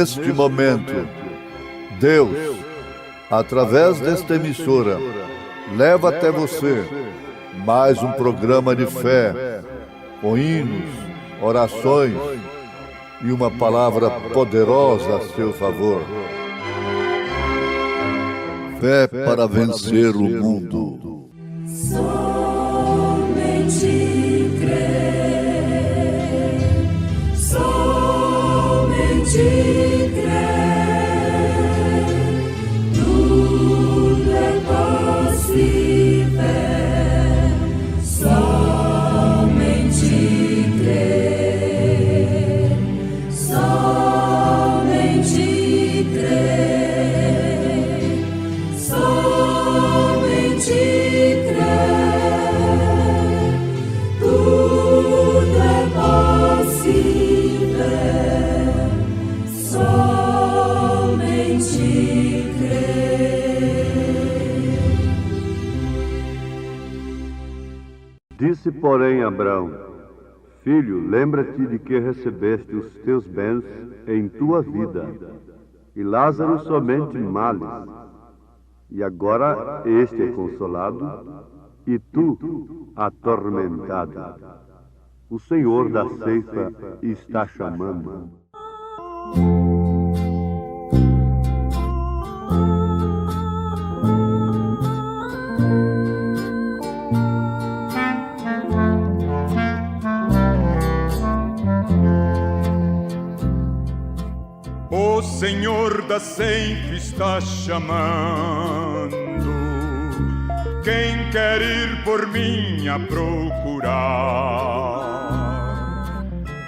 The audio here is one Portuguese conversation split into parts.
neste momento, Deus, através desta emissora, leva até você mais um programa de fé, com hinos, orações e uma palavra poderosa a seu favor. Fé para vencer o mundo. Somente crer, somente crer, tudo é possível, somente crer, somente crer, somente crer, tudo é possível, somente crer. Disse, porém, Abraão: Filho, lembra-te de que recebeste os teus bens em tua vida, e Lázaro somente males. E agora este é consolado, e tu atormentado. O Senhor da ceifa está chamando. O Senhor da ceifa está chamando. Quem quer ir por mim a procurar?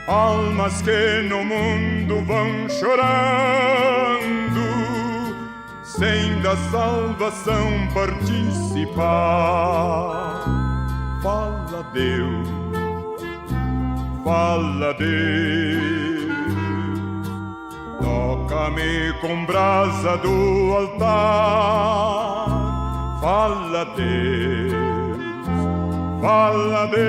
Almas que no mundo vão chorando, sem da salvação participar. Fala, Deus, fala, Deus. Toca-me com brasa do altar. Fala, Deus, fala, Deus.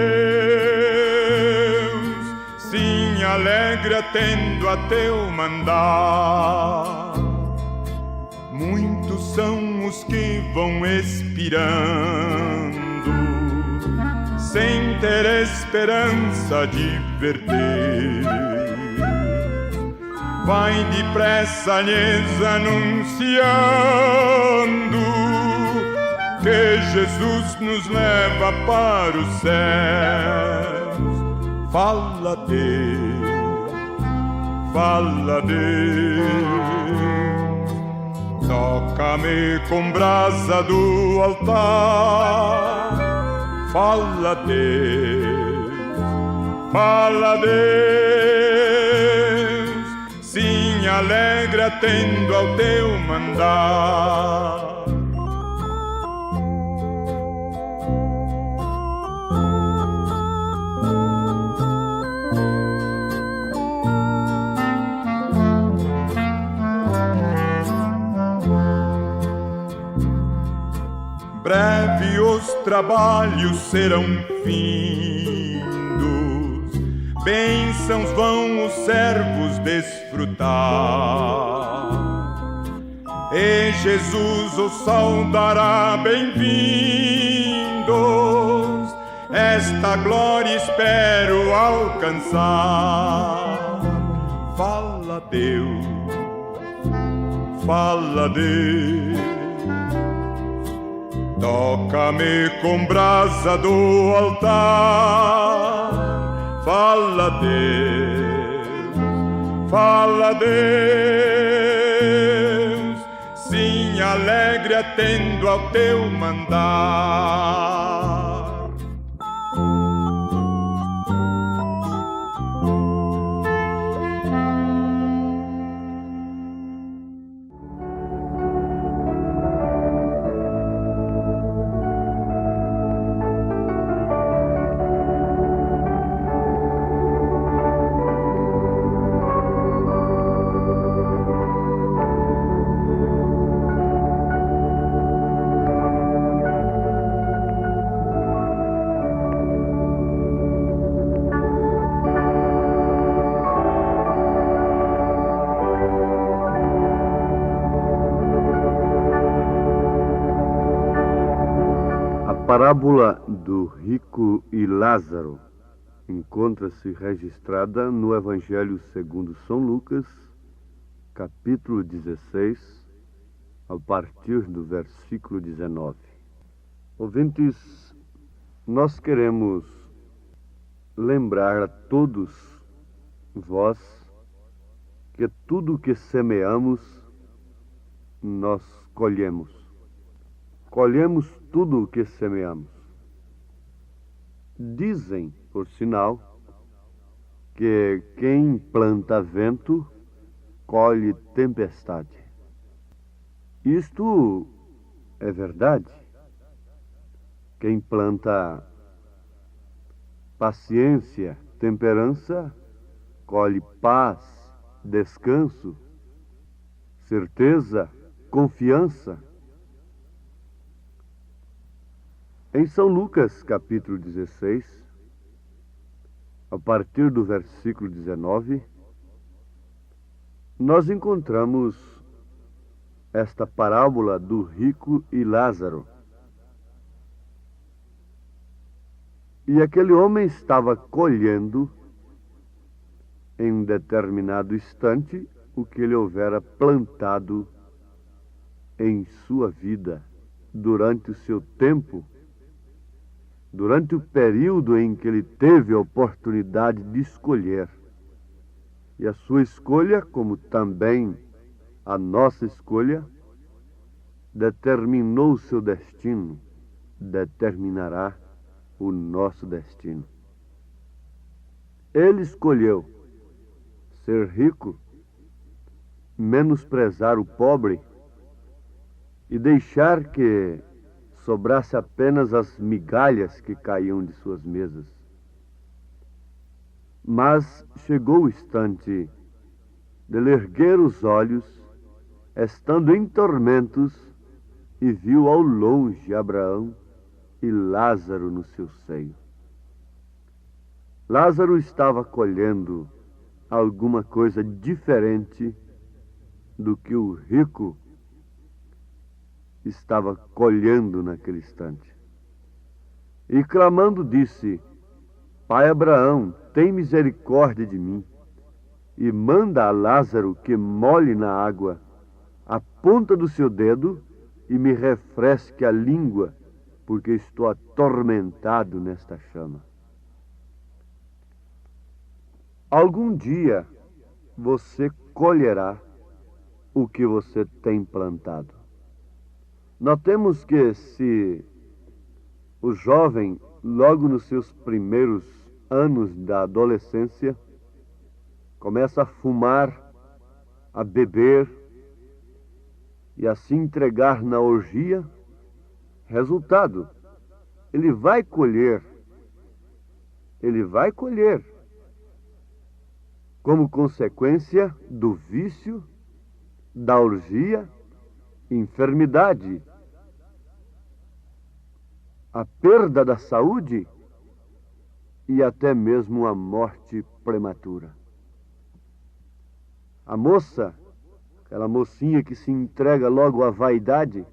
Sim, alegre atendo a teu mandar. Muitos são os que vão expirando, sem ter esperança de verter. Vai depressa lhes anunciando que Jesus nos leva para os céus. Fala, Deus, fala, Deus. Toca-me com brasa do altar. Fala, Deus, fala, Deus. Sim, alegre atendo ao teu mandar. Breve os trabalhos serão findos, bênçãos vão os servos desfrutar, e Jesus os saudará bem-vindos. Esta glória espero alcançar. Fala, Deus, fala, Deus. Toca-me com brasa do altar. Fala, Deus, fala, Deus. Sim, alegre atendo ao teu mandar. parábola do rico e Lázaro encontra-se registrada no Evangelho segundo São Lucas, capítulo 16, a partir do versículo 19. Ouvintes, nós queremos lembrar a todos vós que tudo o que semeamos, nós colhemos. Colhemos tudo o que semeamos. Dizem, por sinal, que quem planta vento, colhe tempestade. Isto é verdade. Quem planta paciência, temperança, colhe paz, descanso, certeza, confiança. Em São Lucas, capítulo 16, a partir do versículo 19, nós encontramos esta parábola do rico e Lázaro. E aquele homem estava colhendo em um determinado instante o que ele houvera plantado em sua vida, durante o seu tempo, durante o período em que ele teve a oportunidade de escolher. E a sua escolha, como também a nossa escolha, determinou o seu destino, determinará o nosso destino. Ele escolheu ser rico, menosprezar o pobre e deixar que sobrasse apenas as migalhas que caíam de suas mesas. Mas chegou o instante de ele erguer os olhos, estando em tormentos, e viu ao longe Abraão e Lázaro no seu seio. Lázaro estava colhendo alguma coisa diferente do que o rico estava colhendo naquele instante. E clamando disse: Pai Abraão, tem misericórdia de mim, e manda a Lázaro que molhe na água a ponta do seu dedo e me refresque a língua, porque estou atormentado nesta chama. Algum dia você colherá o que você tem plantado. Notemos que se o jovem, logo nos seus primeiros anos da adolescência, começa a fumar, a beber e a se entregar na orgia, resultado, ele vai colher. Como consequência do vício, da orgia, enfermidade, a perda da saúde e até mesmo a morte prematura. A moça, aquela mocinha que se entrega logo à vaidade,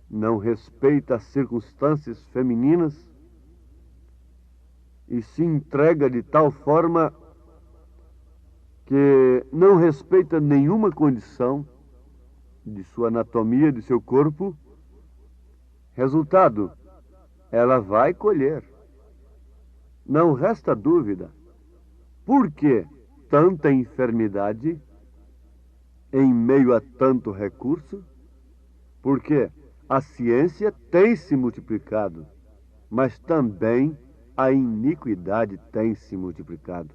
não respeita as circunstâncias femininas e se entrega de tal forma que não respeita nenhuma condição de sua anatomia, de seu corpo. Resultado, ela vai colher. Não resta dúvida. Por que tanta enfermidade em meio a tanto recurso? Porque a ciência tem se multiplicado, mas também a iniquidade tem se multiplicado.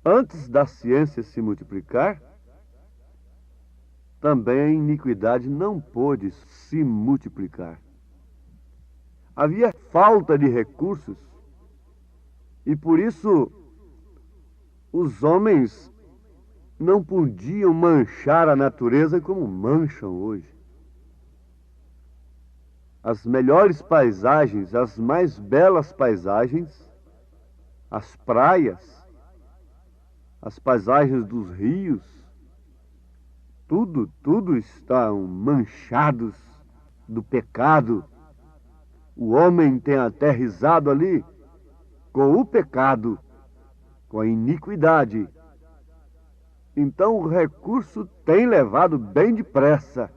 Antes da ciência se multiplicar, também a iniquidade não pôde se multiplicar. Havia falta de recursos e por isso os homens não podiam manchar a natureza como mancham hoje. As melhores paisagens, as mais belas paisagens, as praias, as paisagens dos rios, tudo estão manchados do pecado, O homem tem aterrissado ali com o pecado, com a iniquidade. Então o recurso tem levado bem depressa,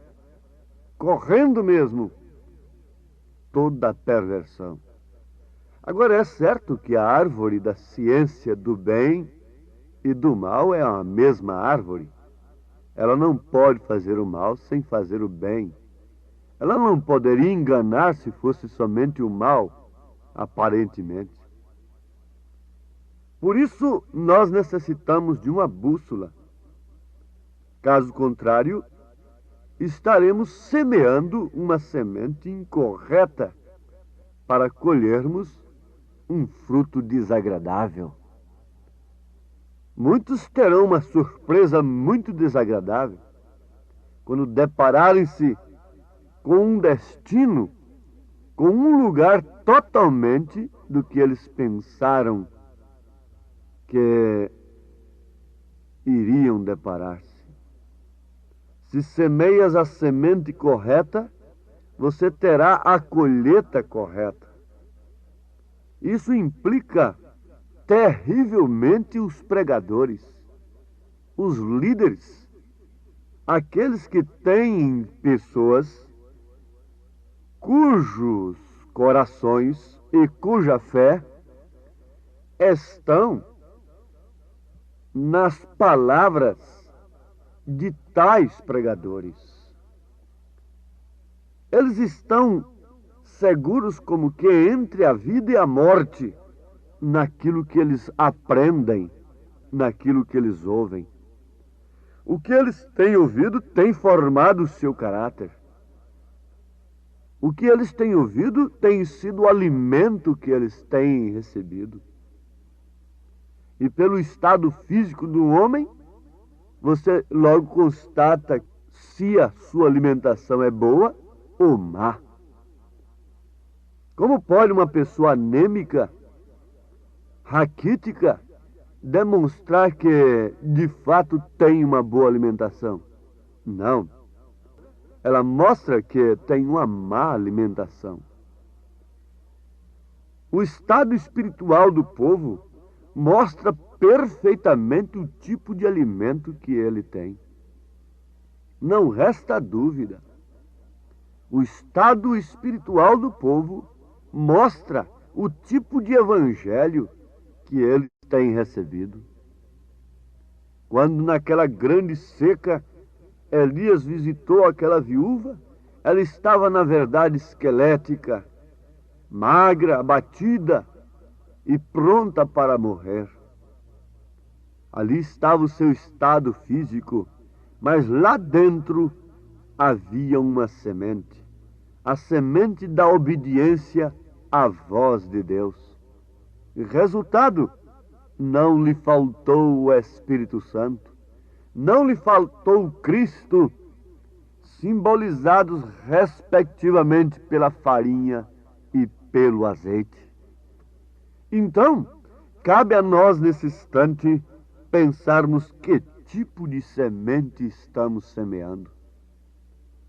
correndo mesmo, toda a perversão. Agora é certo que a árvore da ciência do bem e do mal é a mesma árvore. Ela não pode fazer o mal sem fazer o bem. Ela não poderia enganar se fosse somente o mal, aparentemente. Por isso, nós necessitamos de uma bússola. Caso contrário, estaremos semeando uma semente incorreta para colhermos um fruto desagradável. Muitos terão uma surpresa muito desagradável quando depararem-se com um destino, com um lugar totalmente do que eles pensaram que iriam deparar-se. Se semeias a semente correta, você terá a colheita correta. Isso implica terrivelmente os pregadores, os líderes, aqueles que têm pessoas cujos corações e cuja fé estão nas palavras de tais pregadores. Eles estão seguros como que entre a vida e a morte, naquilo que eles aprendem, naquilo que eles ouvem. O que eles têm ouvido tem formado o seu caráter. O que eles têm ouvido tem sido o alimento que eles têm recebido. E pelo estado físico do homem, você logo constata se a sua alimentação é boa ou má. Como pode uma pessoa anêmica, raquítica, demonstrar que de fato tem uma boa alimentação? Não. Ela mostra que tem uma má alimentação. O estado espiritual do povo mostra perfeitamente o tipo de alimento que ele tem. Não resta dúvida. O estado espiritual do povo mostra o tipo de evangelho que eles têm recebido. Quando naquela grande seca Elias visitou aquela viúva, ela estava na verdade esquelética, magra, abatida e pronta para morrer. Ali estava o seu estado físico, mas lá dentro havia uma semente, a semente da obediência à voz de Deus. E resultado, não lhe faltou o Espírito Santo, não lhe faltou Cristo, simbolizados respectivamente pela farinha e pelo azeite. Então, cabe a nós nesse instante pensarmos que tipo de semente estamos semeando.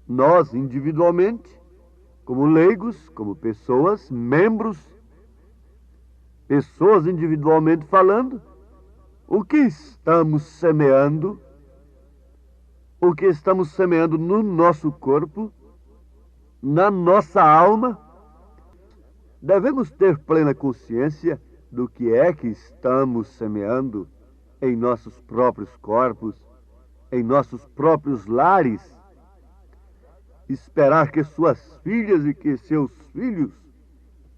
Nós, individualmente, como leigos, como pessoas, membros, pessoas individualmente falando, o que estamos semeando? O que estamos semeando no nosso corpo, na nossa alma? Devemos ter plena consciência do que é que estamos semeando em nossos próprios corpos, em nossos próprios lares. Esperar que suas filhas e que seus filhos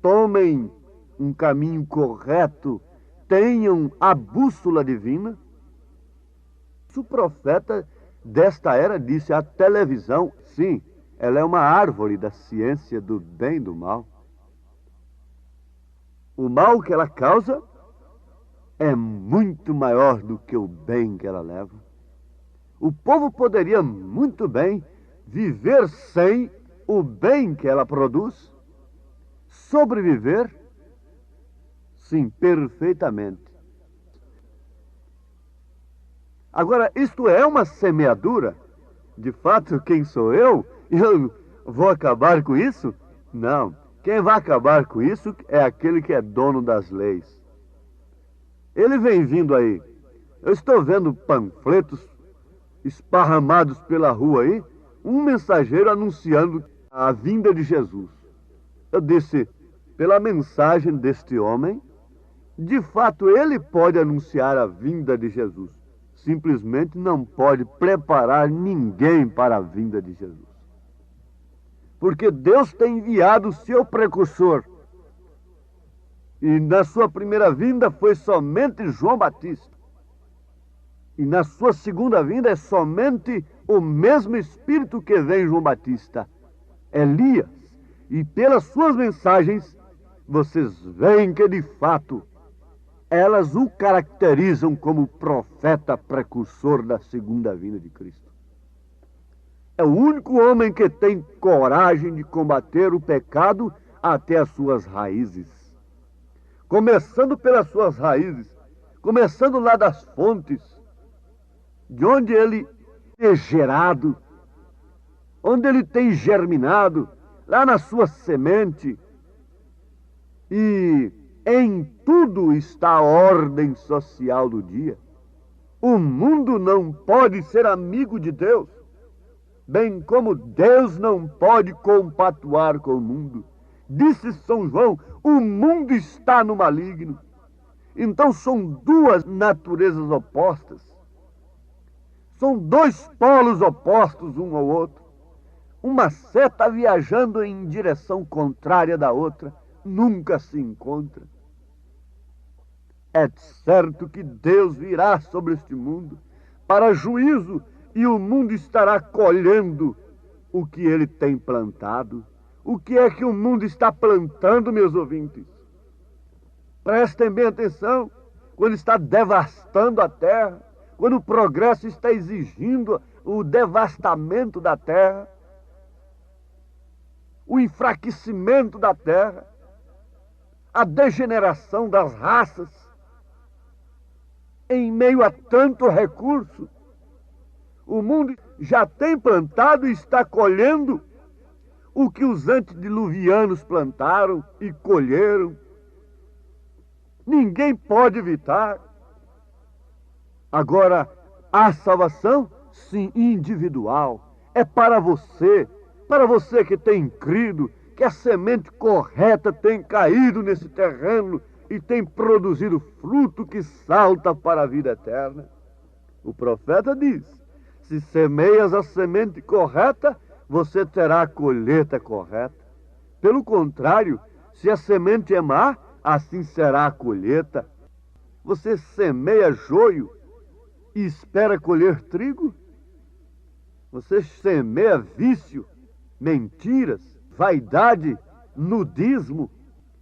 tomem um caminho correto, tenham a bússola divina. O profeta desta era disse: a televisão, sim, ela é uma árvore da ciência do bem e do mal. O mal que ela causa é muito maior do que o bem que ela leva. O povo poderia muito bem viver sem o bem que ela produz, sobreviver, sim, perfeitamente. Agora, isto é uma semeadura? De fato, quem sou eu? Eu vou acabar com isso? Não. Quem vai acabar com isso é aquele que é dono das leis. Ele vem vindo aí. Eu estou vendo panfletos esparramados pela rua aí, um mensageiro anunciando a vinda de Jesus. Eu disse, pela mensagem deste homem, de fato ele pode anunciar a vinda de Jesus. Simplesmente não pode preparar ninguém para a vinda de Jesus. Porque Deus tem enviado o seu precursor. E na sua primeira vinda foi somente João Batista. E na sua segunda vinda é somente o mesmo Espírito que vem João Batista, Elias. E pelas suas mensagens, vocês veem que de fato elas o caracterizam como profeta precursor da segunda vinda de Cristo. É o único homem que tem coragem de combater o pecado até as suas raízes. Começando pelas suas raízes, começando lá das fontes, de onde ele é gerado, onde ele tem germinado, lá na sua semente. E em tudo está a ordem social do dia. O mundo não pode ser amigo de Deus, bem como Deus não pode compatuar com o mundo. Disse São João, o mundo está no maligno. Então são duas naturezas opostas. São dois polos opostos um ao outro. Uma seta viajando em direção contrária da outra, nunca se encontra. É certo que Deus virá sobre este mundo para juízo e o mundo estará colhendo o que ele tem plantado. O que é que o mundo está plantando, meus ouvintes? Prestem bem atenção, quando está devastando a terra, quando o progresso está exigindo o devastamento da terra, o enfraquecimento da terra, a degeneração das raças, em meio a tanto recurso, o mundo já tem plantado e está colhendo o que os antediluvianos plantaram e colheram. Ninguém pode evitar. Agora, a salvação, sim, individual, é para você que tem crido, que a semente correta tem caído nesse terreno e tem produzido fruto que salta para a vida eterna. O profeta diz, se semeias a semente correta, você terá a colheita correta. Pelo contrário, se a semente é má, assim será a colheita. Você semeia joio e espera colher trigo? Você semeia vício, mentiras, vaidade, nudismo,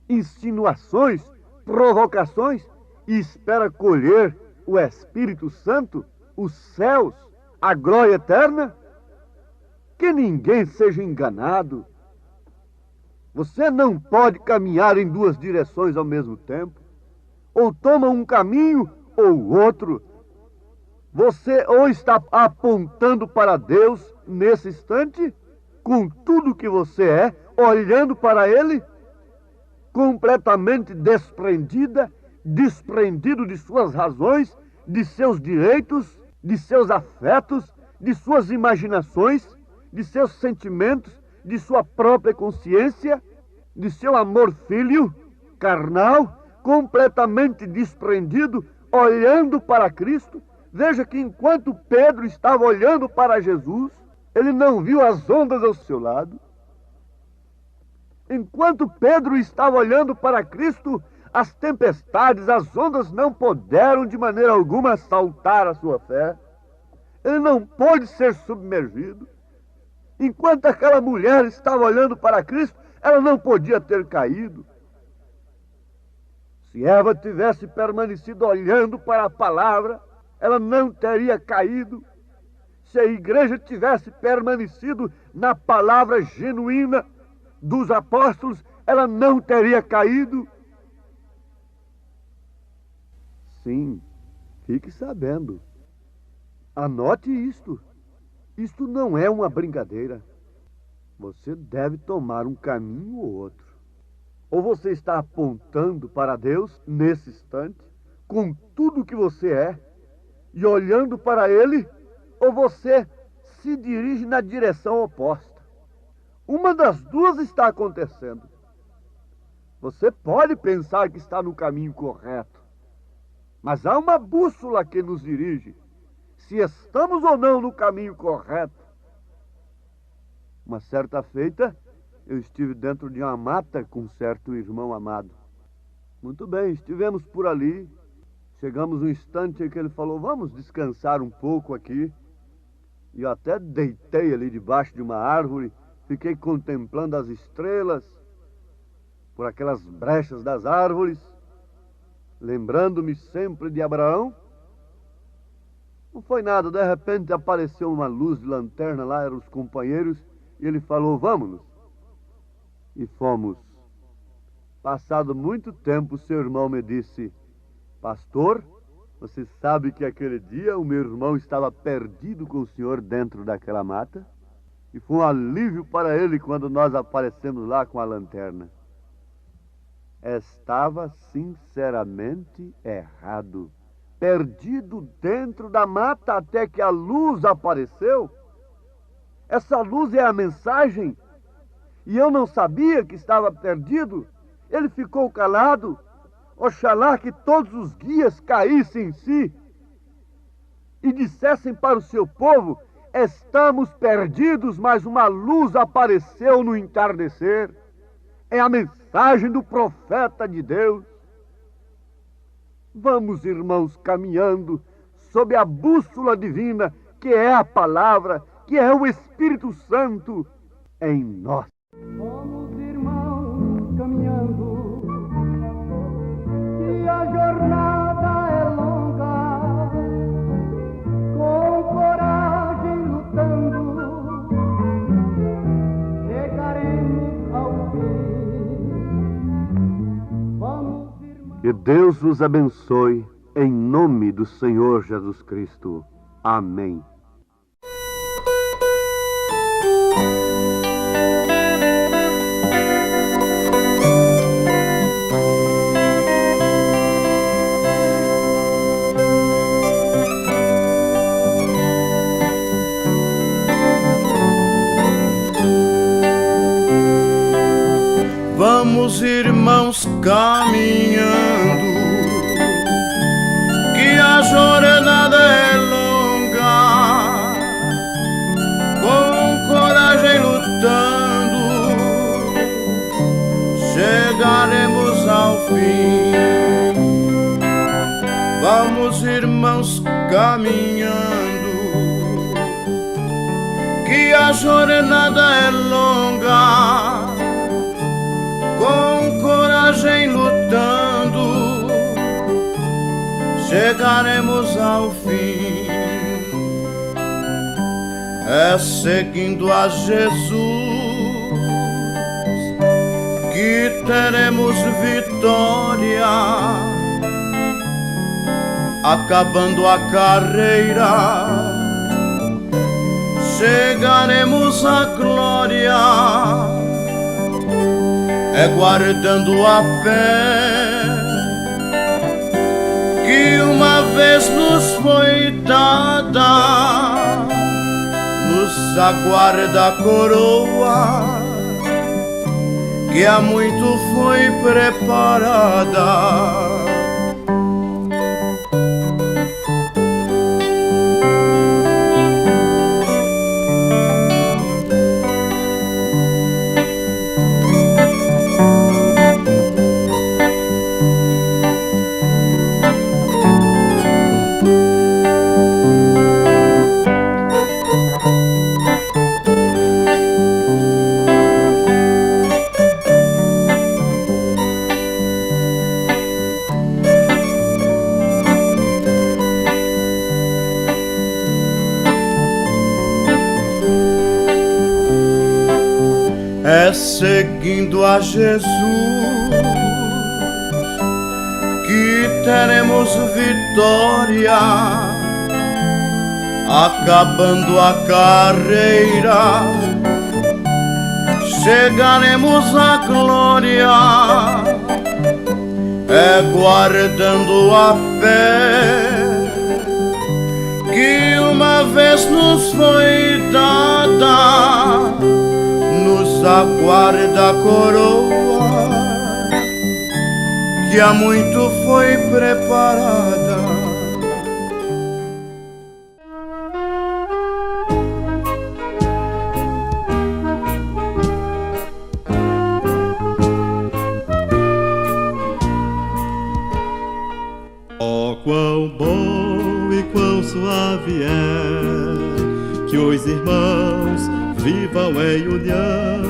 insinuações, provocações e espera colher o Espírito Santo, os céus, a glória eterna? Que ninguém seja enganado. Você não pode caminhar em duas direções ao mesmo tempo. Ou toma um caminho ou outro. Você ou está apontando para Deus nesse instante, com tudo que você é, olhando para Ele, completamente desprendido de suas razões, de seus direitos, de seus afetos, de suas imaginações, de seus sentimentos, de sua própria consciência, de seu amor filho, carnal, completamente desprendido, olhando para Cristo. Veja que enquanto Pedro estava olhando para Jesus, ele não viu as ondas ao seu lado. Enquanto Pedro estava olhando para Cristo, as tempestades, as ondas não puderam de maneira alguma assaltar a sua fé. Ele não pôde ser submergido. Enquanto aquela mulher estava olhando para Cristo, ela não podia ter caído. Se Eva tivesse permanecido olhando para a palavra, ela não teria caído. Se a igreja tivesse permanecido na palavra genuína dos apóstolos, ela não teria caído. Sim, fique sabendo. Anote isto. Isto não é uma brincadeira. Você deve tomar um caminho ou outro. Ou você está apontando para Deus nesse instante, com tudo que você é, e olhando para Ele, ou você se dirige na direção oposta. Uma das duas está acontecendo. Você pode pensar que está no caminho correto, mas há uma bússola que nos dirige, se estamos ou não no caminho correto. Uma certa feita, eu estive dentro de uma mata com um certo irmão amado. Muito bem, estivemos por ali. Chegamos um instante em que ele falou, vamos descansar um pouco aqui. E eu até deitei ali debaixo de uma árvore, fiquei contemplando as estrelas por aquelas brechas das árvores, lembrando-me sempre de Abraão. Não foi nada, de repente apareceu uma luz de lanterna lá, eram os companheiros, e ele falou, vamos-nos. E fomos. Passado muito tempo, seu irmão me disse, pastor, você sabe que aquele dia o meu irmão estava perdido com o senhor dentro daquela mata? E foi um alívio para ele quando nós aparecemos lá com a lanterna. Estava sinceramente errado. Perdido dentro da mata até que a luz apareceu. Essa luz é a mensagem. E eu não sabia que estava perdido. Ele ficou calado. Oxalá que todos os guias caíssem em si e dissessem para o seu povo, estamos perdidos, mas uma luz apareceu no entardecer. É a mensagem do profeta de Deus. Vamos, irmãos, caminhando sob a bússola divina, que é a palavra, que é o Espírito Santo em nós. Vamos, irmãos, caminhando, e a jornada é longa, com coragem lutando, chegaremos ao fim. Vamos, irmãos. Que Deus vos abençoe, em nome do Senhor Jesus Cristo. Amém. Vamos, irmãos, caminhando, que a jornada é longa, com coragem lutando, chegaremos ao fim. Vamos, irmãos, caminhando, que a jornada é longa, com coragem lutando, chegaremos ao fim. É seguindo a Jesus que teremos vitória, acabando a carreira, chegaremos à glória. É guardando a fé que uma vez nos foi dada, nos aguarda a coroa que há muito foi preparada. É seguindo a Jesus que teremos vitória, acabando a carreira, chegaremos à glória, é guardando a fé que uma vez nos foi dada, nos aguarda a coroa que há muito foi preparada. Oh, quão bom e quão suave é que os irmãos vivam em união.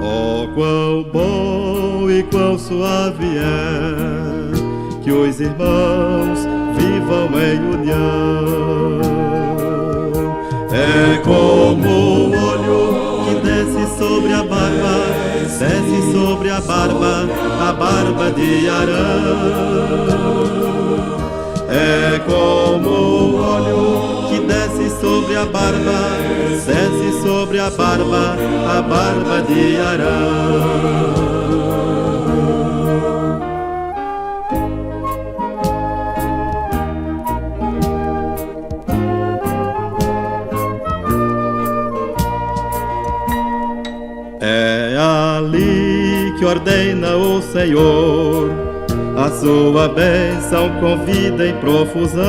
Oh, quão bom e quão suave é que os irmãos vivam em união. É como o olho que desce sobre a barba, desce sobre a barba de Arão. É como o óleo que desce sobre a barba, desce sobre a barba de Arão. É ali que ordena o Senhor a sua bênção com vida em profusão.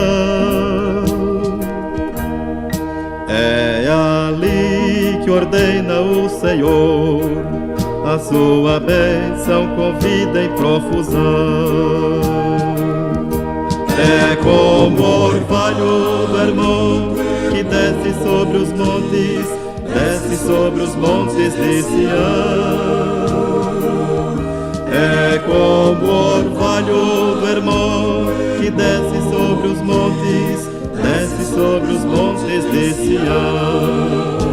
É ali que ordena o Senhor a sua bênção com vida em profusão. É como o orvalho do Hermon que desce sobre os montes, desce sobre os montes de Sião. É como o orvalho do Hermon que desce sobre os montes, desce sobre os montes de Sião.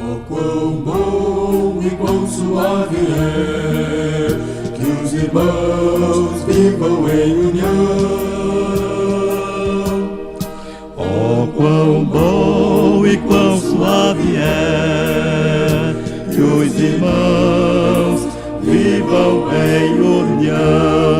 Oh, quão bom e quão suave é que os irmãos vivam em união. Oh, quão bom e quão suave é que os irmãos vivam em união.